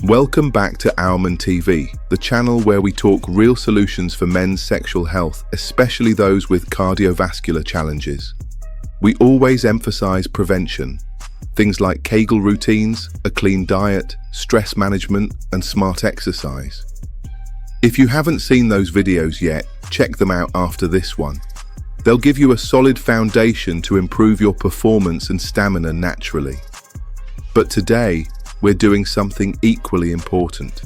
Welcome back to Hourman TV, the channel where we talk real solutions for men's sexual health, especially those with cardiovascular challenges. We always emphasize prevention. Things like Kegel routines, a clean diet, stress management, and smart exercise. If you haven't seen those videos yet, check them out after this one. They'll give you a solid foundation to improve your performance and stamina naturally. But today, we're doing something equally important.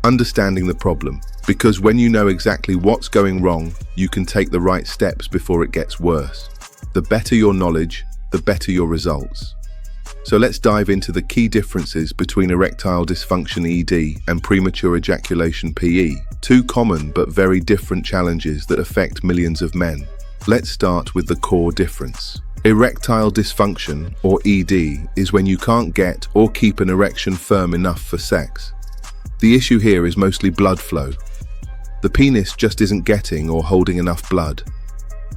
Understanding the problem, because when you know exactly what's going wrong, you can take the right steps before it gets worse. The better your knowledge, the better your results. So let's dive into the key differences between erectile dysfunction ED and premature ejaculation PE, two common but very different challenges that affect millions of men. Let's start with the core difference. Erectile dysfunction, or ED, is when you can't get or keep an erection firm enough for sex. The issue here is mostly blood flow. The penis just isn't getting or holding enough blood.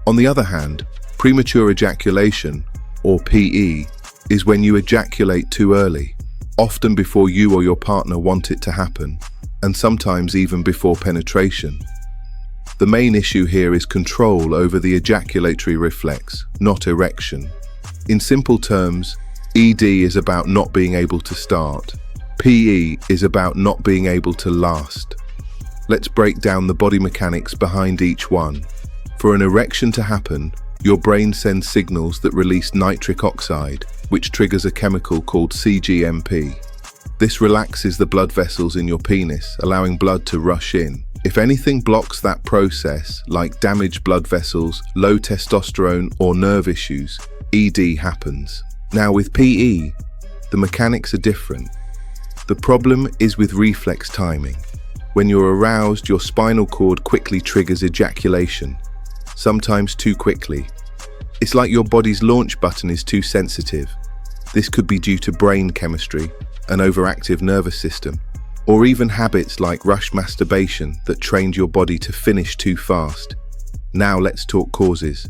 On the other hand, premature ejaculation, or PE, is when you ejaculate too early, often before you or your partner want it to happen, and sometimes even before penetration. The main issue here is control over the ejaculatory reflex, not erection. In simple terms, ED is about not being able to start. PE is about not being able to last. Let's break down the body mechanics behind each one. For an erection to happen, your brain sends signals that release nitric oxide, which triggers a chemical called cGMP. This relaxes the blood vessels in your penis, allowing blood to rush in. If anything blocks that process, like damaged blood vessels, low testosterone, or nerve issues, ED happens. Now with PE, the mechanics are different. The problem is with reflex timing. When you're aroused, your spinal cord quickly triggers ejaculation, sometimes too quickly. It's like your body's launch button is too sensitive. This could be due to brain chemistry, an overactive nervous system, or even habits like rush masturbation that trained your body to finish too fast. Now let's talk causes.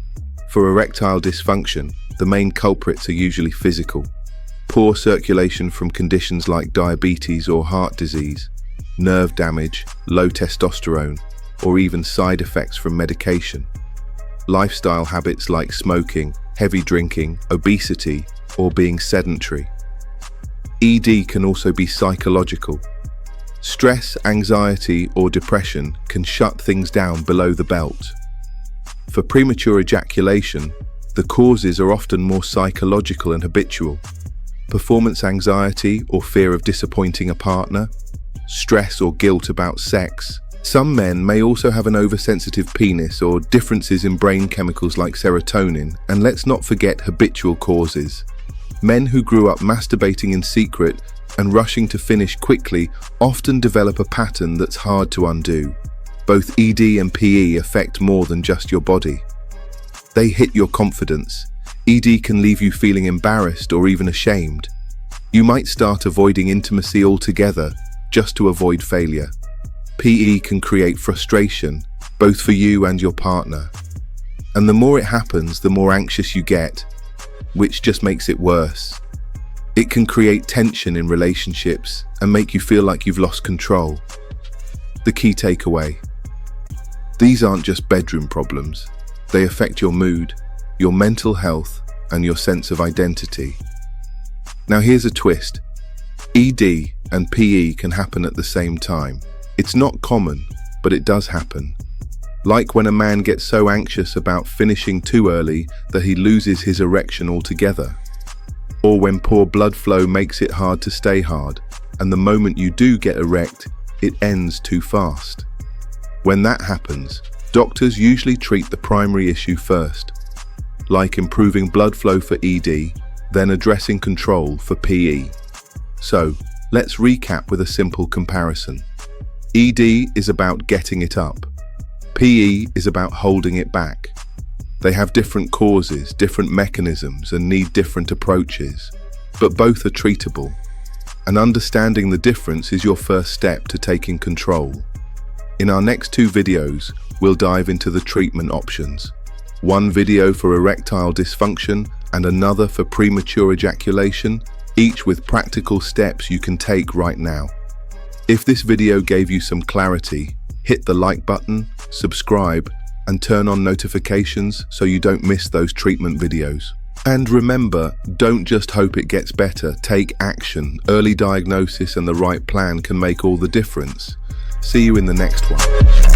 For erectile dysfunction, the main culprits are usually physical. Poor circulation from conditions like diabetes or heart disease, nerve damage, low testosterone, or even side effects from medication. Lifestyle habits like smoking, heavy drinking, obesity, or being sedentary. ED can also be psychological. Stress, anxiety, or depression can shut things down below the belt. For premature ejaculation, the causes are often more psychological and habitual. Performance anxiety or fear of disappointing a partner, stress or guilt about sex. Some men may also have an oversensitive penis or differences in brain chemicals like serotonin, and let's not forget habitual causes. Men who grew up masturbating in secret and rushing to finish quickly often develop a pattern that's hard to undo. Both ED and PE affect more than just your body. They hit your confidence. ED can leave you feeling embarrassed or even ashamed. You might start avoiding intimacy altogether just to avoid failure. PE can create frustration, both for you and your partner. And the more it happens, the more anxious you get, which just makes it worse. It can create tension in relationships and make you feel like you've lost control. The key takeaway: these aren't just bedroom problems. They affect your mood, your mental health, and your sense of identity. Now here's a twist. ED and PE can happen at the same time. It's not common, but it does happen. Like when a man gets so anxious about finishing too early that he loses his erection altogether. Or when poor blood flow makes it hard to stay hard, and the moment you do get erect, it ends too fast. When that happens, doctors usually treat the primary issue first, like improving blood flow for ED, then addressing control for PE. So, let's recap with a simple comparison. ED is about getting it up. PE is about holding it back. They have different causes, different mechanisms, and need different approaches, but both are treatable. And understanding the difference is your first step to taking control. In our next two videos, we'll dive into the treatment options. One video for erectile dysfunction and another for premature ejaculation. each with practical steps you can take right now. If this video gave you some clarity, hit the like button, subscribe, and turn on notifications so you don't miss those treatment videos. And remember, don't just hope it gets better, take action. Early diagnosis and the right plan can make all the difference. See you in the next one.